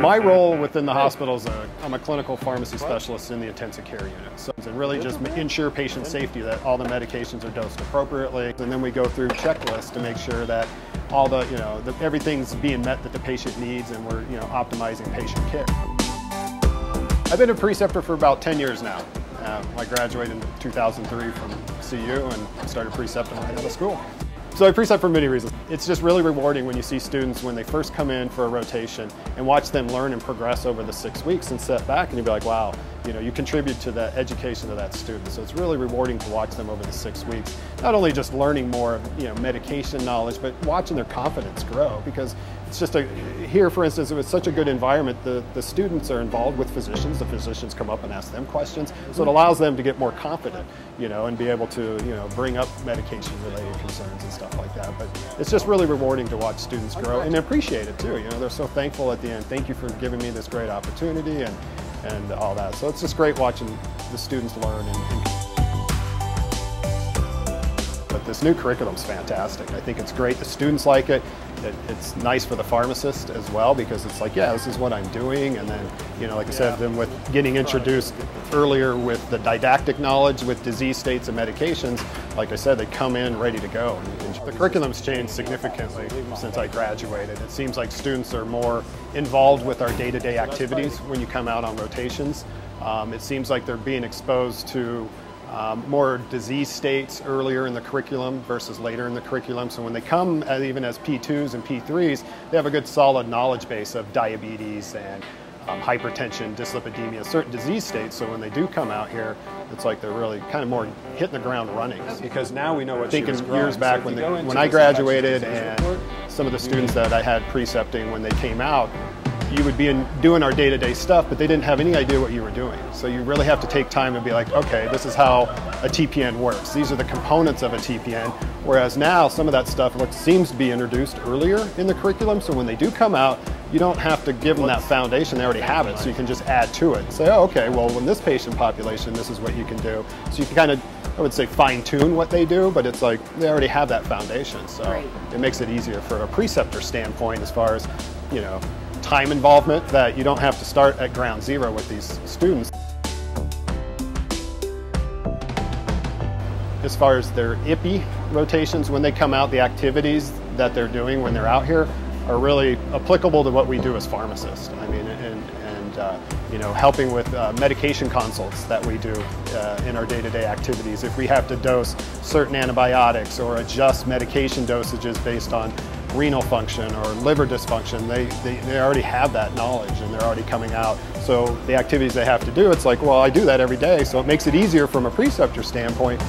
My role within the hospital is I'm a clinical pharmacy specialist in the intensive care unit. So and really just ensure patient safety, that all the medications are dosed appropriately. And then we go through checklists to make sure that all the, everything's being met that the patient needs, and we're, optimizing patient care. I've been a preceptor for about 10 years now. I graduated in 2003 from CU and started precepting right out of school. So I precept for many reasons. It's just really rewarding when you see students when they first come in for a rotation and watch them learn and progress over the 6 weeks and sit back and you'd be like, wow, you contribute to the education of that student. So it's really rewarding to watch them over the 6 weeks. Not only just learning more of medication knowledge, but watching their confidence grow, because it's just here, for instance, it was such a good environment. The students are involved with physicians. The physicians come up and ask them questions. So it allows them to get more confident, and be able to, bring up medication-related concerns and stuff like that. But it's just really rewarding to watch students grow and appreciate it too. They're so thankful at the end. Thank you for giving me this great opportunity and all that. So it's just great watching the students learn. But this new curriculum's fantastic. I think it's great. The students like it. It's nice for the pharmacist as well, because it's like, yeah, this is what I'm doing. And then, like I said, then with getting introduced earlier with the didactic knowledge with disease states and medications, like I said, they come in ready to go. The curriculum's changed significantly since I graduated. It seems like students are more involved with our day-to-day activities when you come out on rotations. It seems like they're being exposed to more disease states earlier in the curriculum versus later in the curriculum. So when they come even as P2s and P3s, they have a good solid knowledge base of diabetes and hypertension, dyslipidemia, certain disease states. So when they do come out here, it's like they're really kind of more hitting the ground running. Because now we know what thinking years back when I graduated, and some of the students that I had precepting when they came out, you would be doing our day-to-day stuff, but they didn't have any idea what you were doing. So you really have to take time and be like, okay, this is how a TPN works. These are the components of a TPN. Whereas now, some of that stuff seems to be introduced earlier in the curriculum. So when they do come out, you don't have to give them that foundation. They already have it. So you can just add to it and say, oh, okay, well, in this patient population, this is what you can do. So you can kind of, I would say, fine-tune what they do, but it's like they already have that foundation. So it makes it easier for a preceptor standpoint as far as, time involvement, that you don't have to start at ground zero with these students. As far as their IPI rotations, when they come out, the activities that they're doing when they're out here are really applicable to what we do as pharmacists. I mean, helping with medication consults that we do in our day-to-day activities. If we have to dose certain antibiotics or adjust medication dosages based on renal function or liver dysfunction, they already have that knowledge and they're already coming out. So the activities they have to do, it's like, well, I do that every day, so it makes it easier from a preceptor standpoint.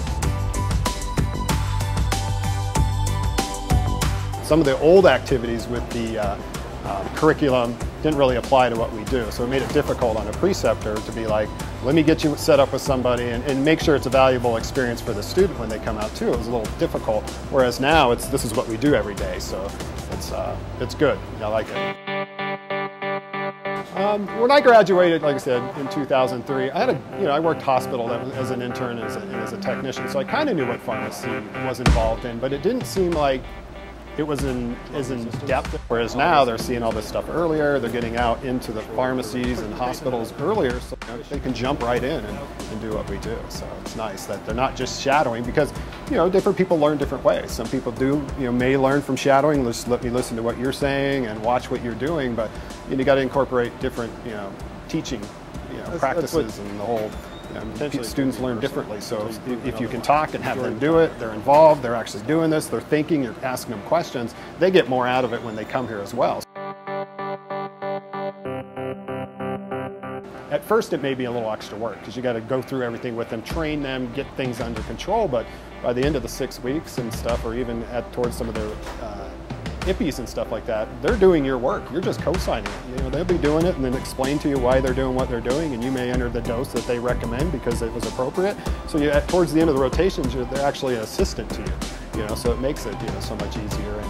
Some of the old activities with the curriculum didn't really apply to what we do, so it made it difficult on a preceptor to be like, let me get you set up with somebody and make sure it's a valuable experience for the student when they come out too. It was a little difficult, whereas now this is what we do every day, so it's good. I like it. When I graduated, like I said, in 2003, I worked hospital as an intern and as a technician, so I kind of knew what pharmacy was involved in, but it didn't seem like it was as in depth, whereas now they're seeing all this stuff earlier, they're getting out into the pharmacies and hospitals earlier, so they can jump right in and do what we do. So it's nice that they're not just shadowing, because different people learn different ways. Some people may learn from shadowing, just let me listen to what you're saying and watch what you're doing, but you got to incorporate different teaching practices and the whole. Students learn differently, so if you can talk and have them do it, they're involved, they're actually doing this, they're thinking, you're asking them questions, they get more out of it when they come here as well. At first it may be a little extra work, because you got to go through everything with them, train them, get things under control, but by the end of the 6 weeks and stuff, or even towards some of their IPIs and stuff like that, they're doing your work. You're just co-signing it. They'll be doing it and then explain to you why they're doing what they're doing, and you may enter the dose that they recommend because it was appropriate. So towards the end of the rotations, they're actually an assistant to you. So it makes it so much easier.